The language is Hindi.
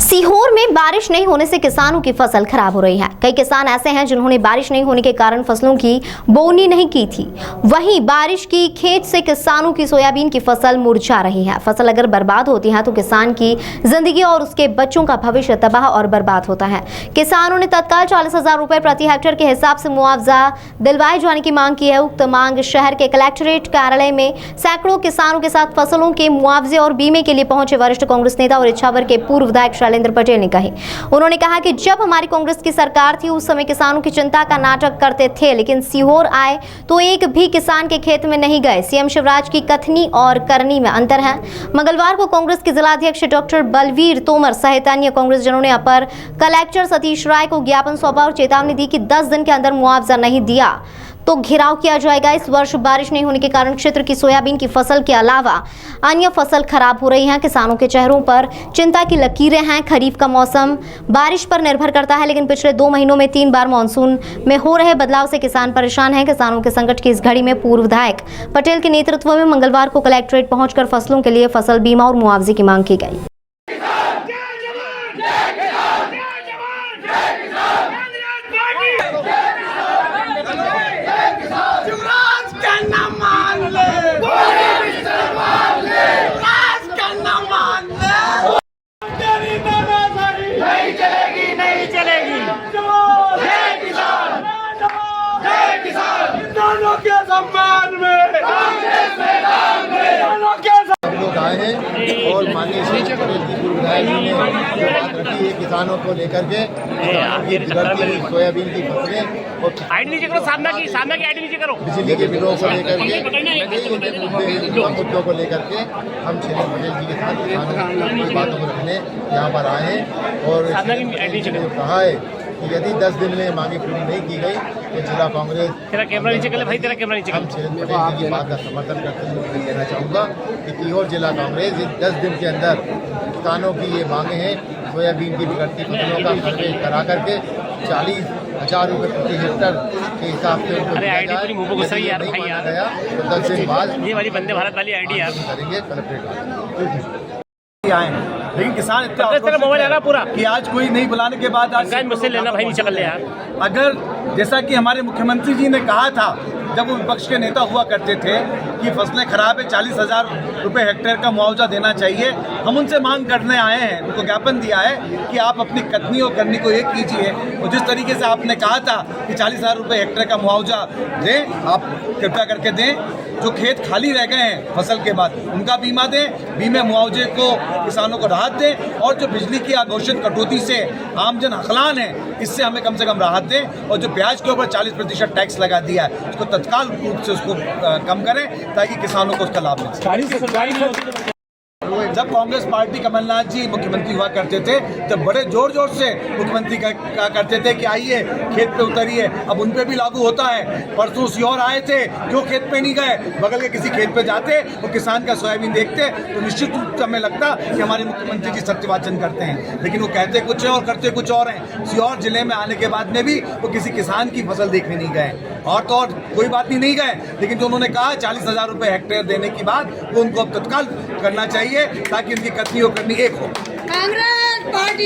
सीहोर में बारिश नहीं होने से किसानों की फसल खराब हो रही है। कई किसान ऐसे हैं जिन्होंने बारिश नहीं होने के कारण फसलों की बोनी नहीं की थी। वहीं बारिश की खेत से किसानों की सोयाबीन की फसल मुरझा रही है। फसल अगर बर्बाद होती है तो किसान की जिंदगी और उसके बच्चों का भविष्य तबाह और बर्बाद होता है। किसानों ने तत्काल 40,000 रुपए प्रति हेक्टेयर के हिसाब से मुआवजा दिलवाए जाने की मांग की है। उक्त मांग शहर के कलेक्ट्रेट कार्यालय में सैकड़ों किसानों के साथ फसलों के मुआवजे और बीमे के लिए पहुंचे वरिष्ठ कांग्रेस नेता और इच्छावर के पूर्व विधायक शैलेंद्र पटेल ने कही। उन्होंने कहा कि जब हमारी कांग्रेस की सरकार थी उस समय किसानों की चिंता का नाटक करते थे, लेकिन सीहोर आए तो एक भी किसान के खेत में नहीं गए। सीएम शिवराज की कथनी और करनी में अंतर है। मंगलवार को कांग्रेस के जिलाध्यक्ष डॉक्टर बलवीर तोमर सहित अन्य कांग्रेस जनों ने अपर कलेक्टर सतीश राय को ज्ञापन सौंपा और चेतावनी दी कि 10 दिन के अंदर मुआवजा नहीं दिया तो घेराव किया जाएगा। इस वर्ष बारिश नहीं होने के कारण क्षेत्र की सोयाबीन की फसल के अलावा अन्य फसल खराब हो रही हैं। किसानों के चेहरों पर चिंता की लकीरें हैं। खरीफ का मौसम बारिश पर निर्भर करता है, लेकिन पिछले 2 महीनों में 3 बार मानसून में हो रहे बदलाव से किसान परेशान हैं। किसानों के संकट की इस घड़ी में पूर्व विधायक पटेल के नेतृत्व में मंगलवार को कलेक्ट्रेट पहुंचकर फसलों के लिए फसल बीमा और मुआवजे की मांग की गई। के सम्मान में लोग आए हैं और माननीय श्री पटेल जी पूर्व विधायक जी ने जो बात रखी है किसानों को लेकर के की बिगड़ती हुई सोयाबीन की फसलें और नीचे करो, सामने की आईडी नीचे करो, बिजली के बिलों को लेकर के मुद्दों को लेकर के हम श्री पटेल जी के साथ किसानों की बातों को रखने यहाँ पर आए हैं और कहा है कि यदि 10 दिन में मांगे पूरी नहीं की गई तो जिला कांग्रेस तेरा कैमरा नीचे कर ले भाई, तेरा कैमरा नीचे हम श्री पटेल जी की बात का समर्थन करते हुए मैं कहना चाहूँगा कि सीहोर जिला कांग्रेस 10 दिन के अंदर किसानों की ये मांगे हैं सोयाबीन की बिगड़ती फसलों का सर्वे करा करके 40,000 रुपये प्रति हेक्टर के हिसाब से उनको दिया जाए। यदि नहीं माना गया तो 10 दिन बाद ये वाली वंदे भारत वाली आईडी यार करेंगे कलेक्ट्रेट आए हैं। लेकिन किसान इतना मोबाइल आ रहा पूरा कि आज कोई नहीं बुलाने के बाद आज मुझसे लेना भाई, नीचे कर ले यार। अगर जैसा कि हमारे मुख्यमंत्री जी ने कहा था जब वो विपक्ष के नेता हुआ करते थे कि फसलें खराब है 40,000 रुपये हेक्टेयर का मुआवजा देना चाहिए, हम उनसे मांग करने आए हैं, उनको ज्ञापन दिया है कि आप अपनी कथनी और करनी को एक कीजिए और जिस तरीके से आपने कहा था कि 40,000 रुपये हेक्टेयर का मुआवजा दें, आप कृपया करके दें। जो खेत खाली रह गए हैं फसल के बाद उनका बीमा दें, बीमे मुआवजे को किसानों को राहत दें और जो बिजली की अघोषित कटौती से आमजन हकलान है इससे हमें कम से कम राहत दें और जो ब्याज के ऊपर 40% टैक्स लगा दिया है उसको तत्काल रूप से उसको कम करें ताकि किसानों को उसका लाभ मिले। जब कांग्रेस पार्टी कमलनाथ जी मुख्यमंत्री हुआ करते थे तब बड़े जोर जोर से मुख्यमंत्री कहा करते थे कि आइए खेत पे उतरिए, अब उन पे भी लागू होता है। परसों सीहोर आए थे, क्यों खेत पे नहीं गए? बगल के किसी खेत पे जाते और किसान का सोयाबीन देखते तो निश्चित रूप से हमें लगता कि हमारे मुख्यमंत्री जी सत्यवाचन करते हैं, लेकिन वो कहते कुछ है और करते कुछ और हैं। सीहोर जिले में आने के बाद में भी वो किसी किसान की फसल देखने नहीं गए और तो और कोई बात नहीं गए, लेकिन जो उन्होंने कहा 40,000 रुपये हेक्टेयर देने की बात वो उनको अब तत्काल करना चाहिए ताकि उनकी कथनी और करनी एक हो। कांग्रेस पार्टी